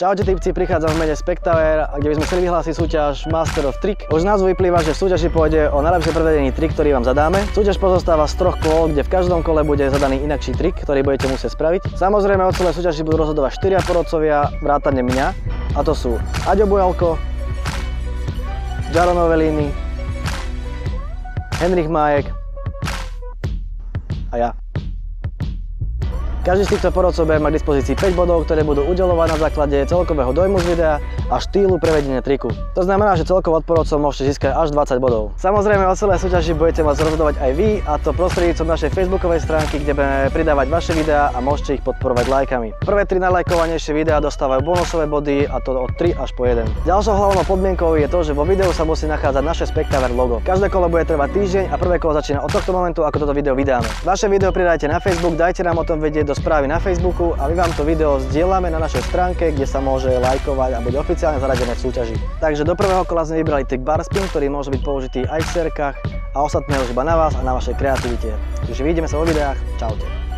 Čaute tipci, prichádzam v mene Spectaver, kde by sme chceli vyhlásiť súťaž Master of Trick. Už z názvu vyplýva, že v súťaži pôjde o najlepšie predvedení trik, ktorý vám zadáme. Súťaž pozostáva z 3 kôl, kde v každom kole bude zadaný inakší trik, ktorý budete musieť spraviť. Samozrejme o celej súťaži budú rozhodovať 4 porodcovia, vrátane mňa, a to sú Aďo Bujalko, Jaro Novellini, Henrich Májek a ja. Každý z týchto porodcov bude mať k dispozícii 5 bodov, ktoré budú udeľovať na základe celkového dojmu z videa a štýlu prevedenia triku. To znamená, že celkovo od porodcov môžete získať až 20 bodov. Samozrejme o celej súťaži budete môcť rozhodovať aj vy, a to prostredníctvom našej facebookovej stránky, kde budeme pridávať vaše videá a môžete ich podporovať lajkami. Prvé 3 najlajkovanejšie videá dostávajú bonusové body, a to od 3 až po 1. Ďalšou hlavnou podmienkou je to, že vo videu sa musí nachádzať naše Spectaver logo. Každé kolo bude trvať týždeň a prvé kolo začína od tohto momentu, ako toto video vydáme. Vaše video pridajte na Facebook, dajte nám o tom vedieť do správy na Facebooku a my vám to video zdieľame na našej stránke, kde sa môže lajkovať a bude oficiálne zaradené v súťaži. Takže do prvého kola sme vybrali trik bar spin, ktorý môže byť použitý aj v serkách, a ostatné už iba na vás a na vašej kreativite. Takže vidíme sa vo videách. Čaute.